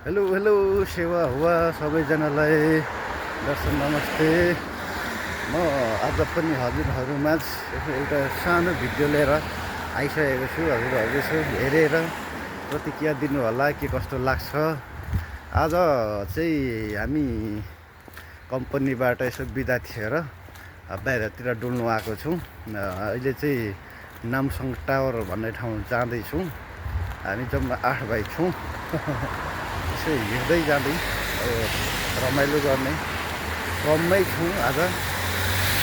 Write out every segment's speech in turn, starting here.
Hello hello सेवा हुआ सबैजनालाई दर्शन नमस्ते। म आज पनि हजुरहरूमाझ एउटा सानो भिडियो लिएर आइसकेको छु। हजुरहरूले यसो हेरेर प्रतिक्रिया दिनु होला के कस्तो लाग्छ। आज चाहिँ हामी कम्पनीबाट यसो बिदा थिएर बाहिरतिर डुल्नु आएको छौँ। अहिले चाहिँ नामसङ टावर भन्ने ठाउँ जाँदैछौँ। हामी जम्मा 8 भाइ छौँ। यसो हिँड्दै जाँदै रमाइलो गर्ने क्रममै छौँ। आज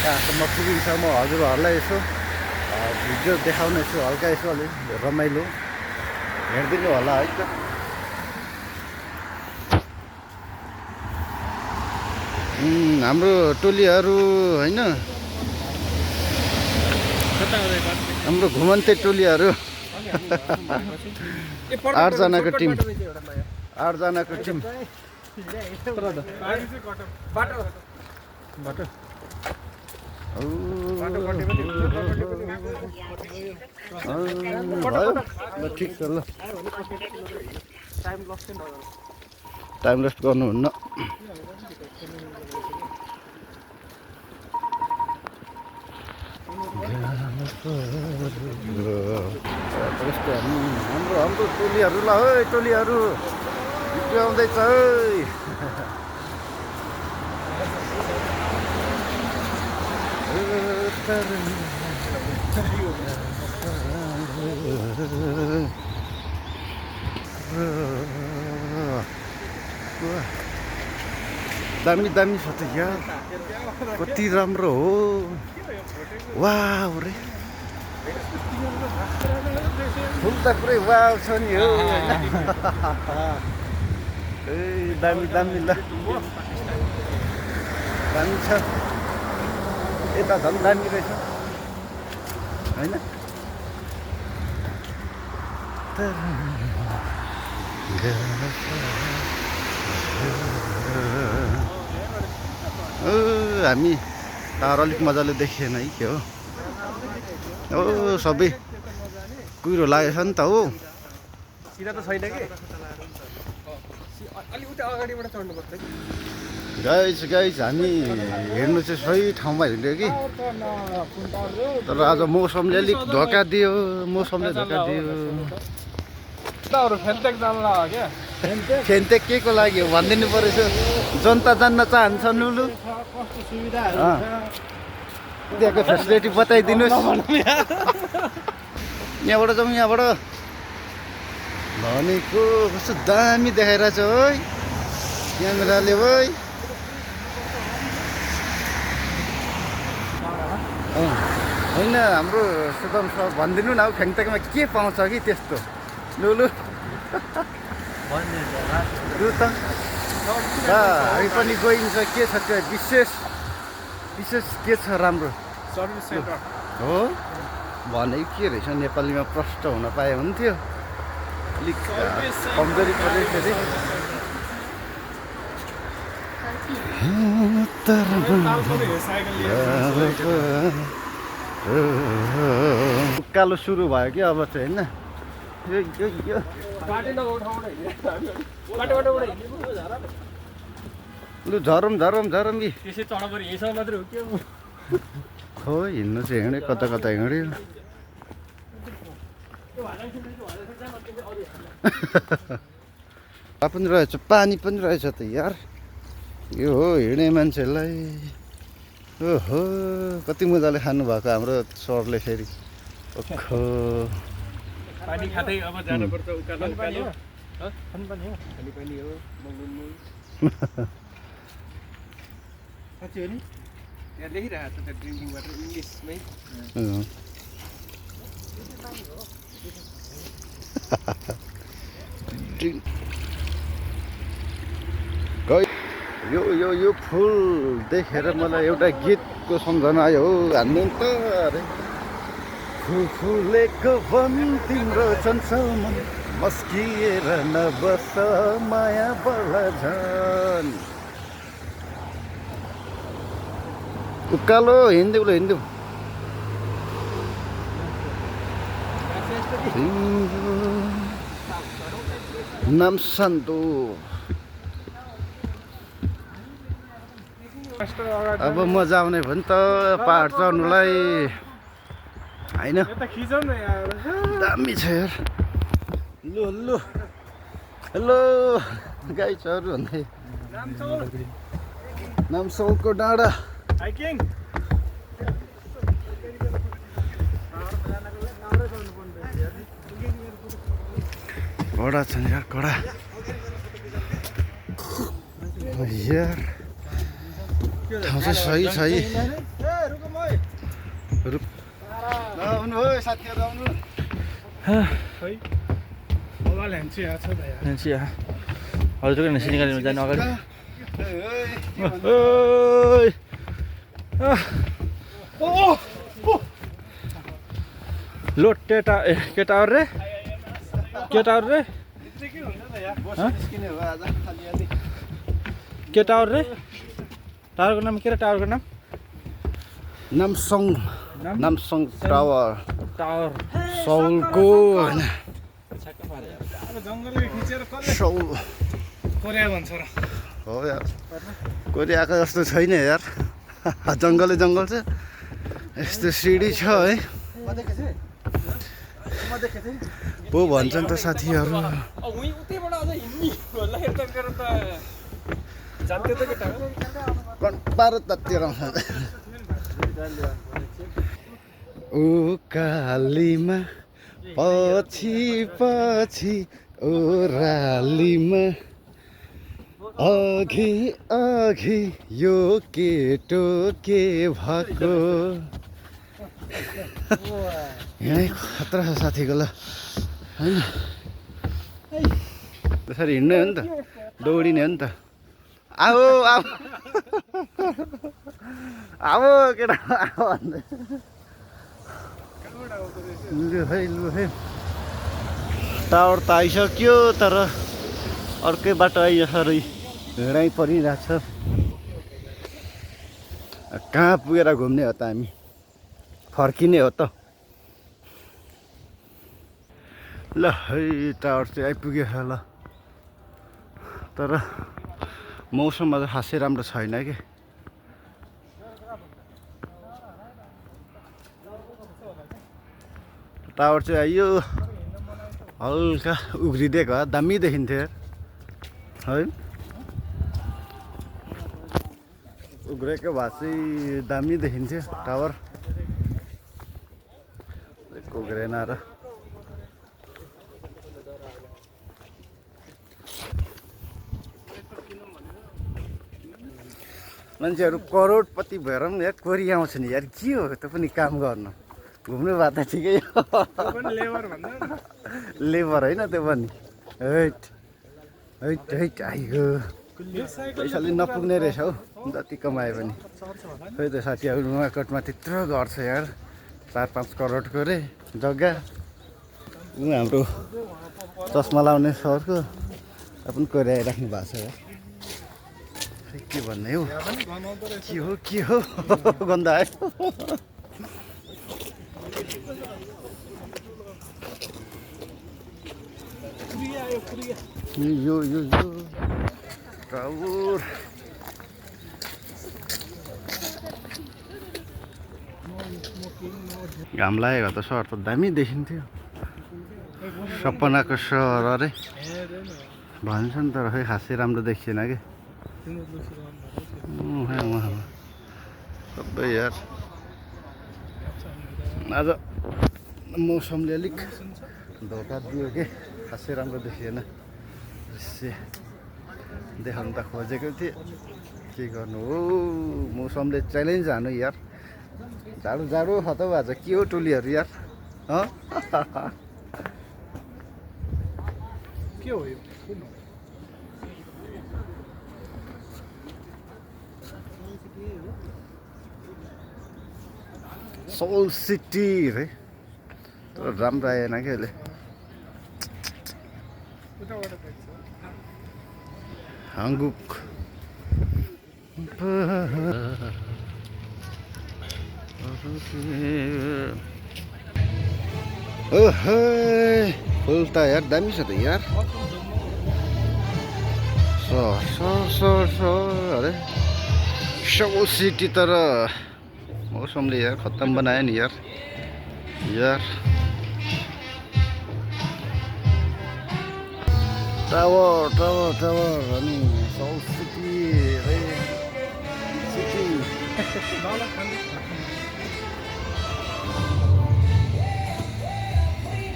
कहाँसम्म पुगिन्छ म हजुरहरूलाई यसो भिडियो देखाउनेछु। हल्का यसो अलिक रमाइलो हेरिदिनु होला है त। हाम्रो टोलीहरू होइन, हाम्रो घुमन्ते टोलीहरू 8 जनाको टिम। 8 जनाको टिम ठिक छ। ल टाइम वेस्ट गर्नुहुन्न। हाम्रो टोलीहरू ल है, टोलीहरू भिडियो आउँदैछ है। दामी दामी छ त यार, कति राम्रो हो। वाउ रे, फुल त पुरै वाउ छ नि हो। ए दामी दामी, ल दामी छ। यता झन् दामी रहेछ होइन। हामी टावर अलिक मजाले देखिएन है, के हो सबै कुहिरो लागेछ नि त हो। गाइज हामी हिँड्नु चाहिँ सही ठाउँमा हिँड्यो कि, तर आज मौसमले अलिक धोका दियो। फेन्टेक के को लागि हो भनिदिनु परेछ। जनता जान्न चाहन्छ नुलु, त्यहाँको फेसिलिटी बताइदिनुहोस्। यहाँबाट जाउँ, यहाँबाट भनेको कस्तो दामी देखाइरहेछ है क्यामेराले है। होइन हाम्रो सुदम सर भनिदिनु न, फेङ्टेकमा के पाउँछ कि त्यस्तो लुलु लु त। हामी पनि गइन्छ, के छ त्यो विशेष के छ राम्रो सर्भिस सेन्टर हो भने के रहेछ नेपालीमा प्रष्ट हुन पाए हुन्थ्यो। अलिक कमजोरी पऱ्यो फेरि। उकालो सुरु भयो कि अब चाहिँ होइन। लु झरम कि हो हिँड्नु चाहिँ हिँड्यो, कता कता हिँड्यो। पनि रहेछ, पानी पनि रहेछ त यार। यो हो हिँड्ने मान्छेहरूलाई। ओहो कति मजाले खानुभएको हाम्रो सरले फेरि। ओखो पानी खाँदै अब जानुपर्छ उकालो उकालो। खानु पानी हो साँच्चै हो नि। यहाँ लेखिरहेको छ त ड्रिङ्किङ वाटर इङ्ग्लिसमै। यो फुल देखेर मलाई एउटा गीतको सम्झना आयो हो। हान्नु त अरे फुलेको वन तिम्रो छन्सम्म मस्किएर नबस माया बढ्ला झन्। उकालो हिँड्देऊ ल हिँड्देऊ। नामसान्दो। अब मजा आउने भयो नि त पहाड चढ्नुलाई होइन। दामी छ यार। लु लु हेलो गाइजहरू भन्दै नामसौलको डाँडा कडा छन् यार कडा यार। ठाउँ चाहिँ सही छ है। आउनु हो साथीहरू आउनु। हजुर निकाल्नु जानु अगाडि लो केटाहरू रे केटाहरू रे केटाहरू रे टावरको नाम के रे टावरको नाम नामसङ टावर टावर सौलको होइन सौल कोरिया भन्छ र हो यार कोरियाको जस्तो छैन यार जङ्गलै जङ्गल छ यस्तो सिडी छ है पो भन्छन् त साथीहरू पारो ततिर उकालीमा पछि पछि ओह्रालीमा अघि अघि यो केटो के भएको यहीँ खतरा छ साथीको ल होइन त्यसरी हिँड्ने हो नि त दौडिने हो नि त आओ आओ आओ केटा आओ भन्दै लु है टावर त आइसक्यो तर अर्कै बाटो आइसक्यो हिँडाइ परिरहेछ। कहाँ पुगेर घुम्ने हो त हामी फर्किने हो त ल है टावर चाहिँ आइपुग्यो ल तर मौसम अझ खासै राम्रो छैन कि टावर चाहिँ आइयो हल्का उग्रिदिएको दामी देखिन्थ्यो है उग्रेको भए चाहिँ दामी देखिन्थ्यो टावर उग्रेन र मान्छेहरू करोडपति भएर पनि यार कोरिया आउँछ नि यार के हो त पनि काम गर्नु घुम्नु भए त ठिकै हो लेबर होइन त्यो पनि हैट हैट हैट आइयो पैसाले नपुग्ने रहेछ हौ जति कमाए पनि खै त साथीहरू नुवाकोटमा त्यत्रो घर छ यार 4-5 करोडको रे जग्गा ऊ हाम्रो चस्मा लाउने सरको पनि कोरिया राख्नु भएको छ यार के भन्ने हो के हो गन्ध आयो यो टावर घाम लागेको त सहर त दामी देखिन्थ्यो सपनाको सहर अरे भन्छन् तर खै खासै राम्रो देखिएन कि सबै यार आज मौसमले अलिक धोका दियो कि खासै राम्रो देखिएन दृश्य देखाउनु त खोजेको थिएँ के गर्नु हो मौसमले च्यालेन्ज हानु यार जाडो जाडो खतौ आज के हो टोलीहरू यार के हो यो सोल सिटी है तर राम्रो आएन कि अहिले हाङ्गुक फुल त यार दामी छ त यार अरे सोल सिटी तर मौसमले यार खत्तम बनायो नि यार टावर अनि सोल सिटी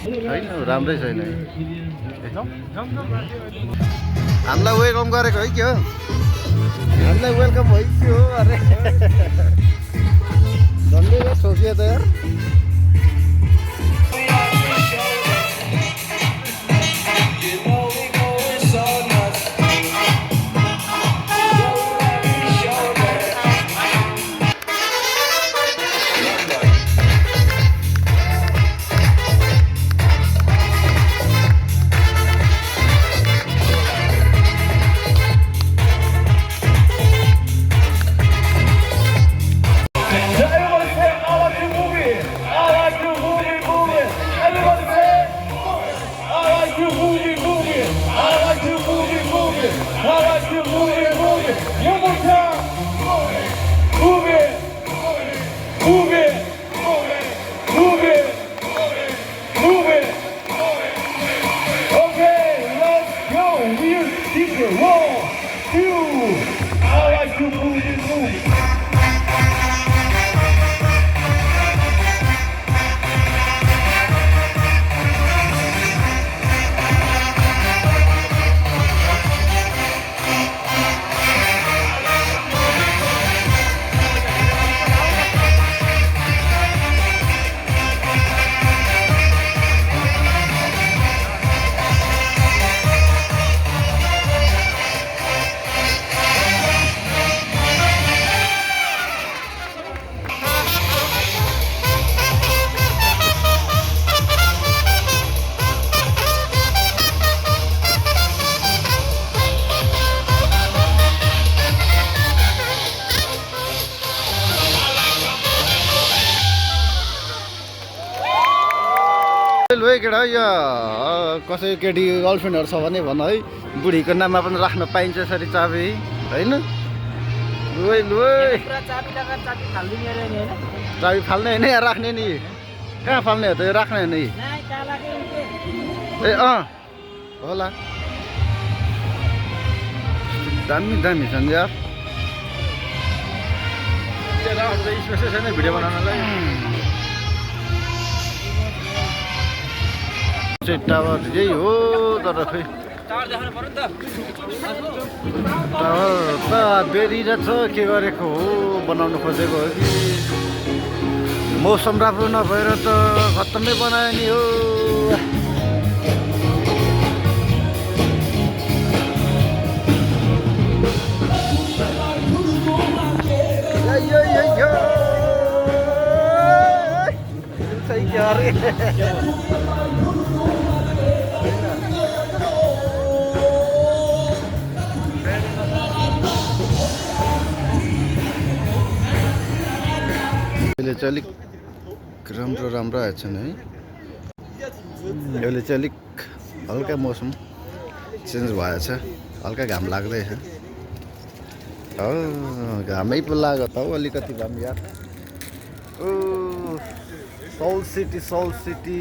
छैन राम्रै छैन हामीलाई वेलकम गरेको है के हो हामीलाई वेलकम भइसक्यो अरे झन्डै सोचियो त यार केटा यो कसै केटी गर्लफ्रेन्डहरू छ भने भन है बुढीको नाममा पनि राख्न पाइन्छ यसरी चाबी होइन चाबी फाल्ने होइन यहाँ राख्ने नि कहाँ फाल्ने हो त यो राख्ने हो नि ए होला दामी छ नि यार स्पेसै छैन भिडियो बनाउनलाई टावर यही हो तर खै टावर त बेरिरहेछ के गरेको हो बनाउनु खोजेको हो कि मौसम राम्रो नभएर त खत्तमै बनायो नि हो अहिले चाहिँ अलिक राम्रो आएछन् है अहिले चाहिँ अलिक हल्का मौसम चेन्ज भएछ हल्का घाम लाग्दैछ घामै पो लाग्यो त हौ अलिकति भए पनि यार O soul city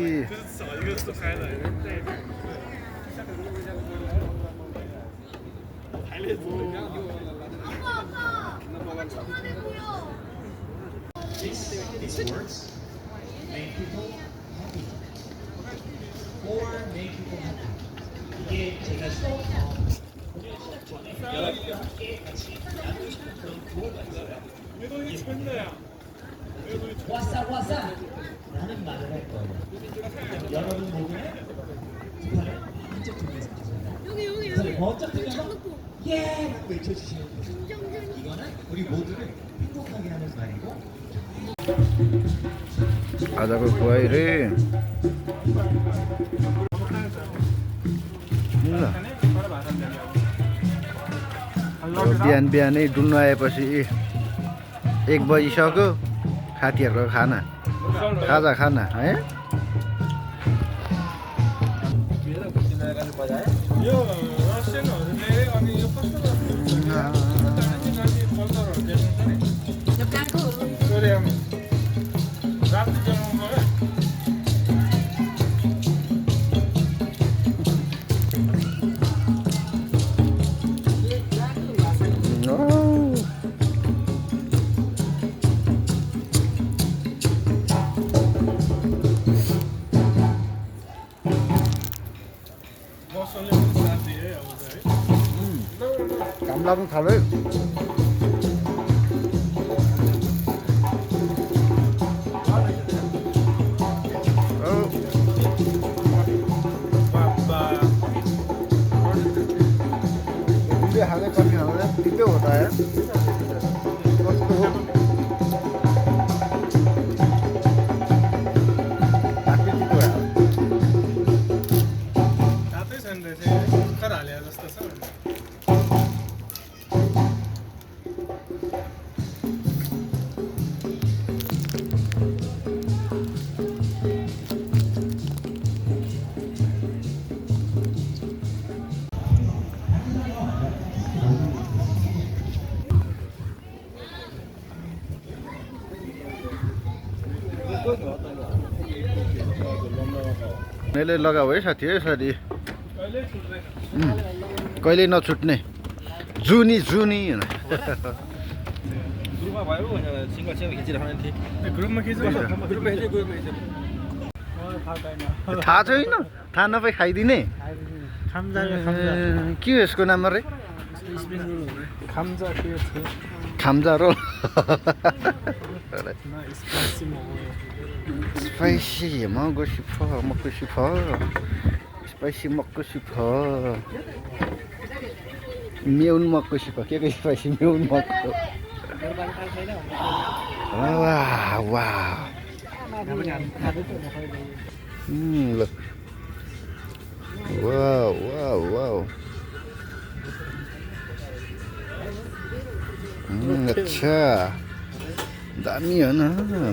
This works. Make people happy. Or make people happy. 이게 제가 와싸 라는 말을 할 거예요. 여러분 모두는 두 팔을 한쪽 등에서 여기 번쩍 들면서 예! 라고 외쳐주시면 돼요. 이거는 우리 모두를 행복하게 하는 말이고 आजको खुवाई रे बिहानै डुल्नु आएपछि 1 बजिसक्यो साथीहरूको खाना है यो रसियनहरूले अनि यो कस्तो कल्चरहरू देख्नुहुन्छ नि कोरियामा राति जनाउनु गयो बसले पनि साथ दिए अब चाहिँ काम लाग्नु थाल्यो खाने कति खाँदा पितो होता है कस्तो हो तातै छ नि चाहिँ भर्खर हाले जस्तो छ मैले लगाऊ है साथी है साथी कहिले छुट्दैन कहिले नछुट्ने जुनी जुनी ग्रुपमा भयो भने सिङ्गल सिङ्गल खिचिराख्ने थिएँ ग्रुपमा खिच्नु ग्रुपमा खिच्यो ग्रुपमा खिच्यो थाहा छैन थाहा नपाइ खाइदिने खाम्जा के हो यसको नाम रे खाम्जा के छ खाम्जा रोल स्पाइसी मोमो स्पाइसी मको सिफा मको सिफा स्पाइसी मको सिफा मेउन मको सिफा के स्पाइसी मेउन मको वाह वाह ल वाह वाह वाह अच्छा दामी हो न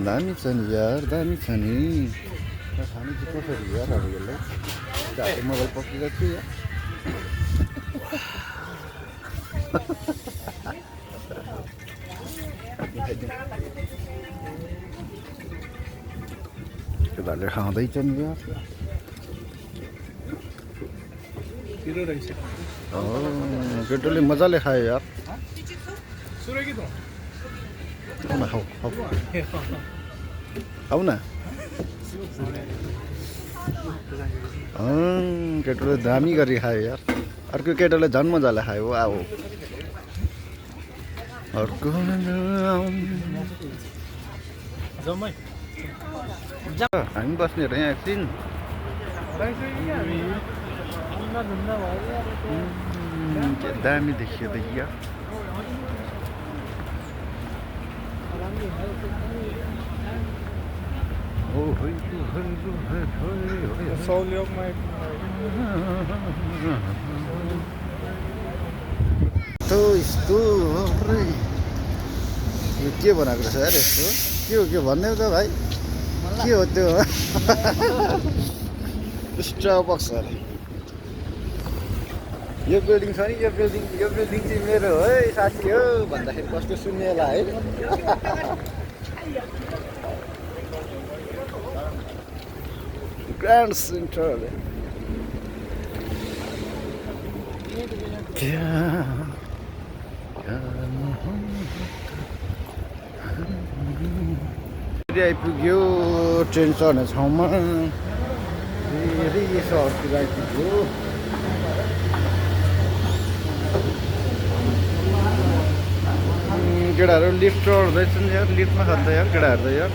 दामी छ नि यार दामी छ नि खानु चाहिँ कसरी यार अब यसलाई जाते मोबाइल पक्रेको छु यार केटाहरूले खाँदैछन् यार पिरो रहेछ केटोले मजाले खायो यार सुरे कि त खाऊ न खाऊ खाऊ खाऊ न केटोले दामी गरी खायो यार अर्को केटोले झन् मजाले खायो अब अर्को जम्मै हामी बस्ने र यहाँ एकछिन के दामी देखियो त यार सौलियोमा यस्तो यो के बनाएको रहेछ यार यस्तो के हो भन्ने त भाइ के हो त्यो स्टारबक्स अरे यो बिल्डिङ छ नि यो बिल्डिङ चाहिँ मेरो हो है साथी हो भन्दाखेरि कस्तो सुन्नेला है ग्रान्ड सेन्टर आइपुग्यो ट्रेन चढ्ने ठाउँमा फेरि सहरतिर आइपुग्यो केटाहरू लिफ्ट चढ्दैछन् यार लिफ्टमा खान्छ यार केटाहरू त यार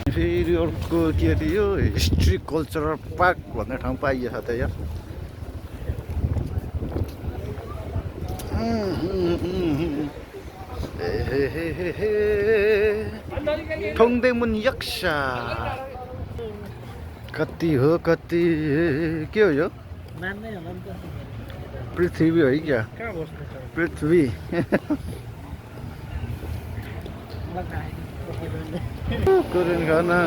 फेरि अर्को के अरे यो हिस्ट्री कल्चरल पार्क भन्ने ठाउँ पाइएछ त यार थोङदेमुन यक्सा कति हो कति के हो यो पृथ्वी हो क्या कहाँ बस्नु छ पृथ्वी कोरियन खाना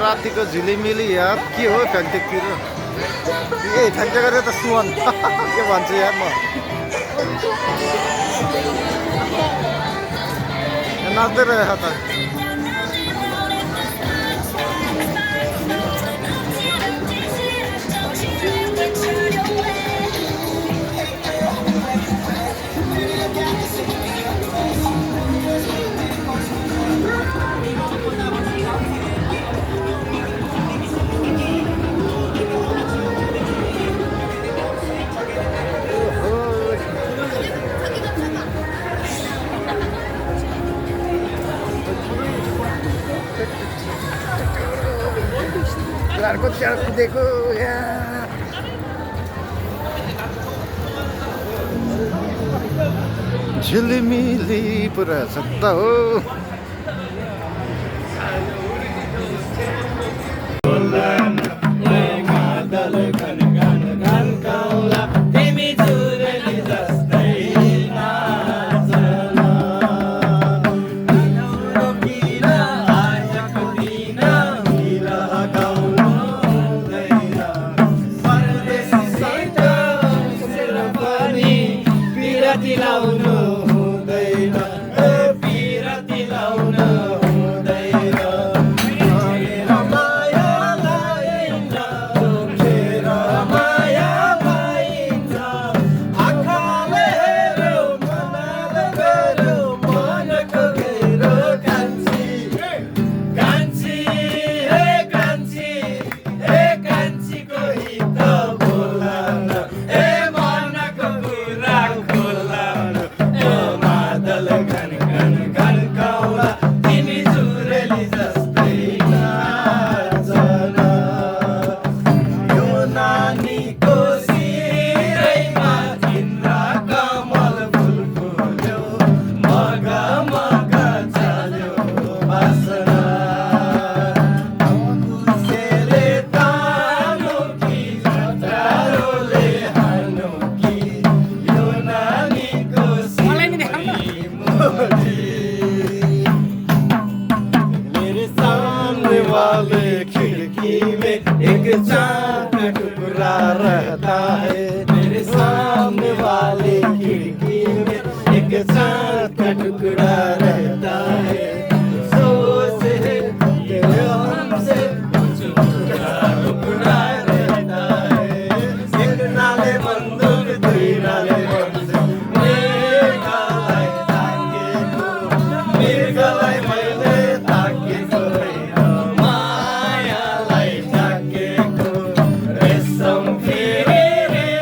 रातिको झिलिमिली यार के हो फ्यान्टेकतिर ए ठ्याक्क गरेर त सुवन के भन्छु यार म नाच्दै रहेछ त घरको च्याउ कुदेको झिलिमिली पुरा सत्ता हो मायालाई ढाकेको रेशम फेरि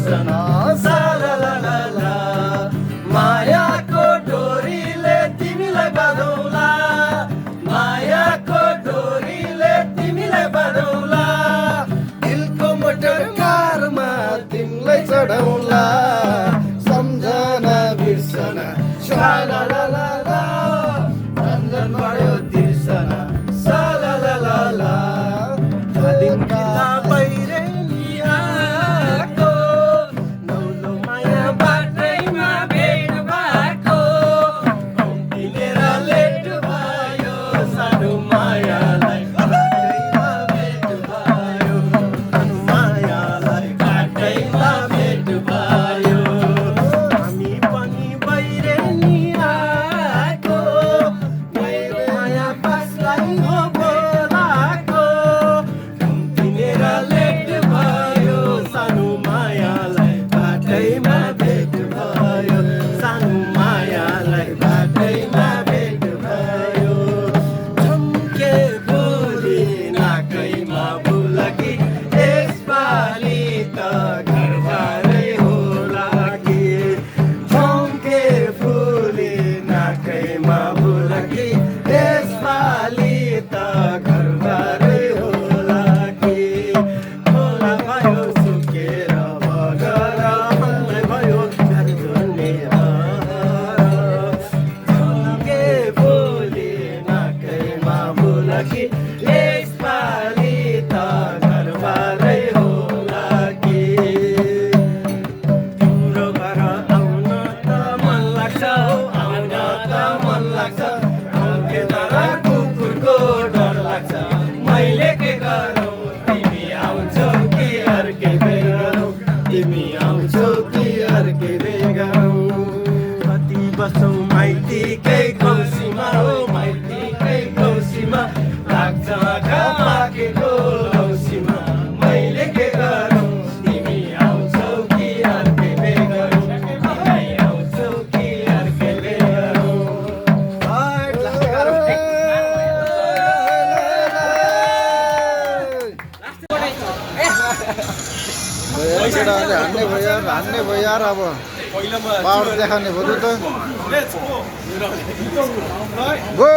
बिर्सन साला ला ला ला मायाको डोरीले तिमीलाई बाँधौला मायाको डोरीले तिमीलाई बाँधौला दिलको मोटर कारमा तिमीलाई चढाउला सम्झना बिर्सना साला ला ला ला सम्झन बढ्यो तिर्सना साला ला ला ला दिनका पहिरेनियाको नौलो माया बाटैमा भेट भएको तिनेर लेट भयो सानो मायालाई बाटैमा भेट भयो सानो मायालाई बाटैमा भेट भयो हामी पनि पहिरेनियाको मेरो माया पासलाई हो बोलाको तिनेर लेट भयो सानो मायालाई बाटैमा भेट भयो सानो मायालाई बाटैमा भेट भयो झम्के बोली नाकैमा बुलकी यसपालि त घरबारै होला कि झम्के फुली नाकैमा बुलकी यसपालि त घरबारै होला कि खोला भयो सुकेर बगर मलाई भयो घर जोड्ने झम्के बोली नाकैमा बुलकी यसपालि त घरबारै होला कि तिम्रो घर आउन त मन लाग्छ आउन त मन लाग्छ आउँथे तर कुकुरको डर लाग्छ मैले के गरौँ तिमी आउँछौ कि अर्कै बेगरौँ तिमी आउँछौ कि अर्कै बेगरौँ कति बस्छौ माइतीकै कौसीमा हो माइतीकै कौसीमा लाग्छ घामाकेको लौसीमा मैले के गरौँ तिमी आउँछौ कि अर्कै बेगरौँ तिमी आउँछौ कि अर्कै बेगरौँ हान्ने भयो यार अब पावर देखाउने भयो त गो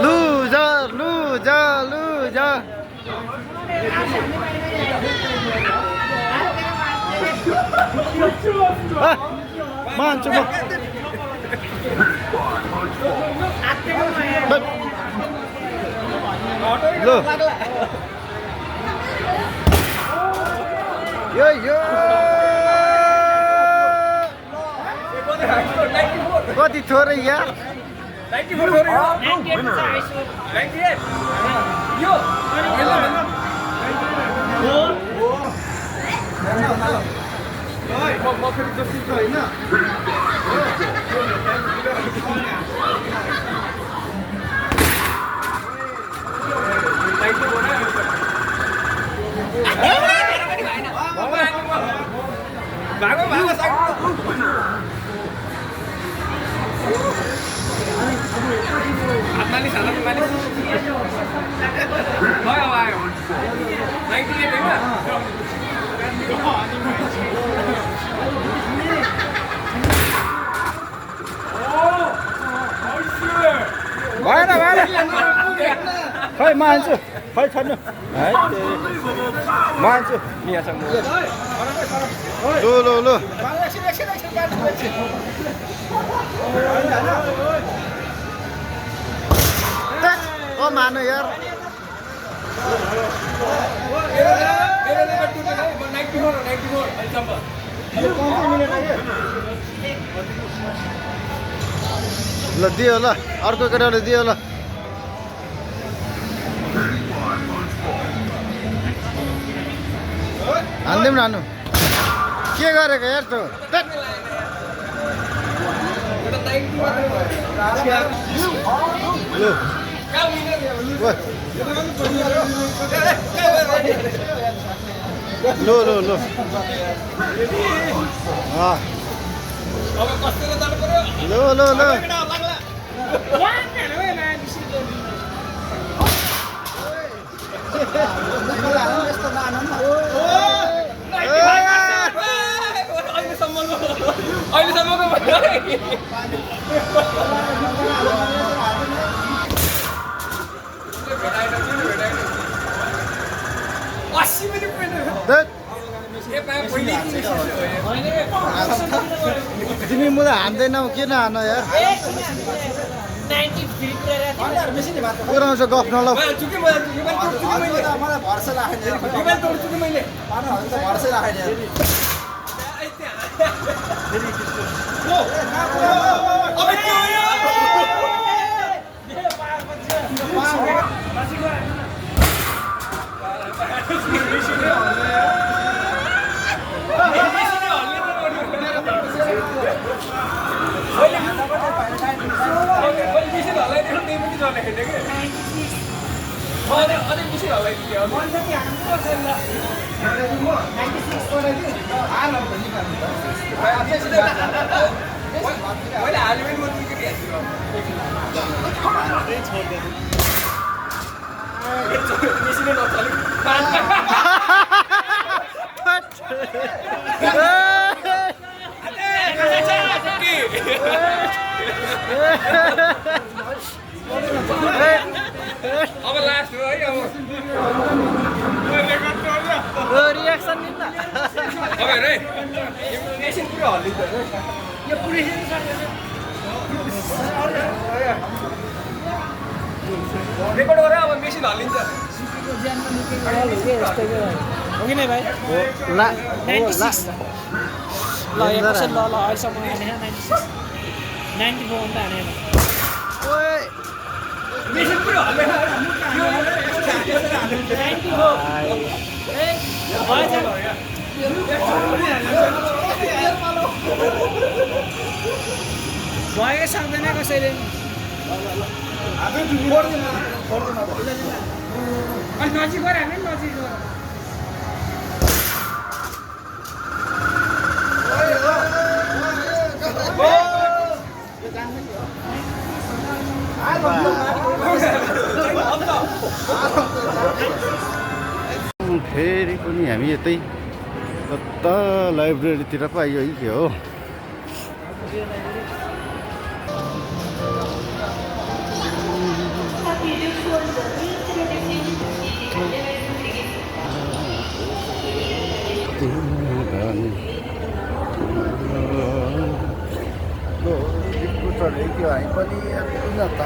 लुजर लुजर लुजर मान्छु म ल यो कति थोरै यार भएन खै मान्छु खै छन्नु मान्छु ल मानु यार ल दियो ल अर्को केटाले दियो ल हान्दिउँ न हान्नु के गरेको यार त ल अब कस्तो जानु पर्यो लो लो लो लाग्ला दैट तिमी मलाई हान्दैनौ किन हान यार पुऱ्याउँछ गफ नलौ मलाई भर्सा राखेन भर्सा राखेन अब लास्ट हो है अब रियाक्सन दिन न अब हेर है मेसिन पुरै हल्लिन्छ यो पुरै रेकर्ड गरे अब मेसिन हल्लिन्छ हो कि नै भाइ ला 96 ल एकछिन ल अहिलेसम्म हाने 96 94 अन्त हाने ओए मेसिन पुरै हल्लेन भएकै सक्दैन कसैले नजिक गएर हामी नजिक फेरि पनि हामी यतै कता लाइब्रेरीतिर पो आइयो है के हो चढेको हामी पनि किन त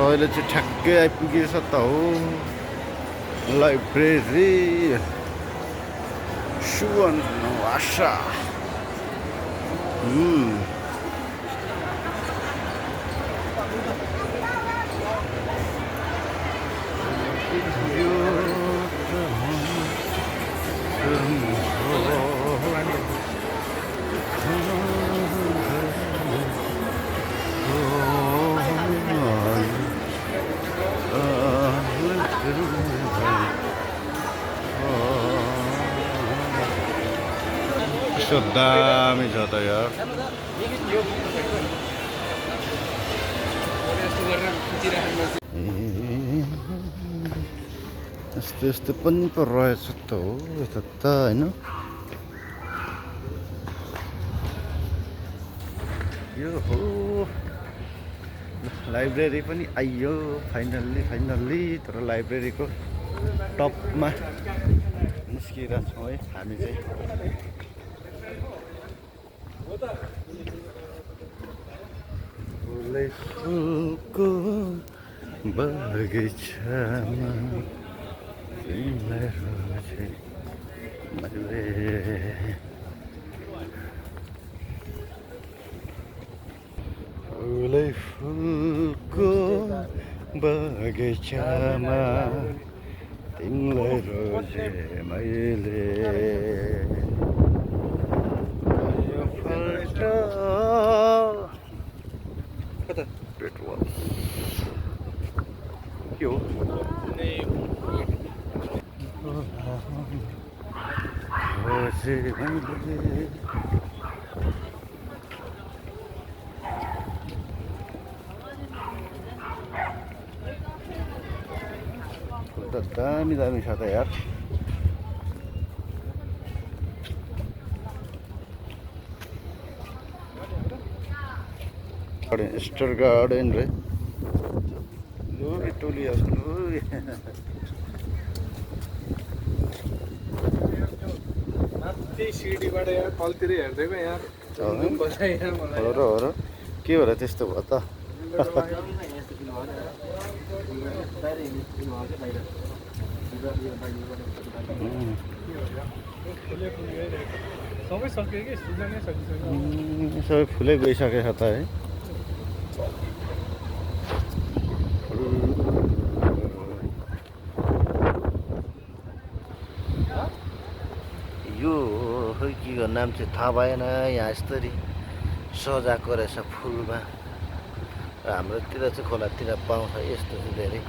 अहिले चाहिँ ठ्याक्कै आइपुगेछ त हो लाइब्रेरी सुवर्ण आशा कस्तो दामी छ त यार यस्तो यस्तो पनि पो रहेछ त हो यता त होइन यो हो लाइब्रेरी पनि आइयो फाइनल्ली तर लाइब्रेरीको टपमा निस्किरहेको छौँ है हामी चाहिँ फुलै फुलको बगैँचामा तिमीलाई रोजे मैले फुलै फुलको बगैँचामा तिमीलाई रोजे मैले पेट्रोल के हो दामी दामी छ त यार स्टार गार्डन रे लो टोली लो त्यही सिडीबाट यहाँ तलतिर हेर्दैको यहाँ हो र के भएर त्यस्तो भयो त सबै सक्यो कि सिजनै सकिसक्यो सबै फुलै गइसकेछ त है यो खै के गर्नु नाम चाहिँ थाहा भएन यहाँ यसरी सजाएको रहेछ फुलमा र हाम्रोतिर चाहिँ खोलातिर पाउँछ यस्तो चाहिँ धेरै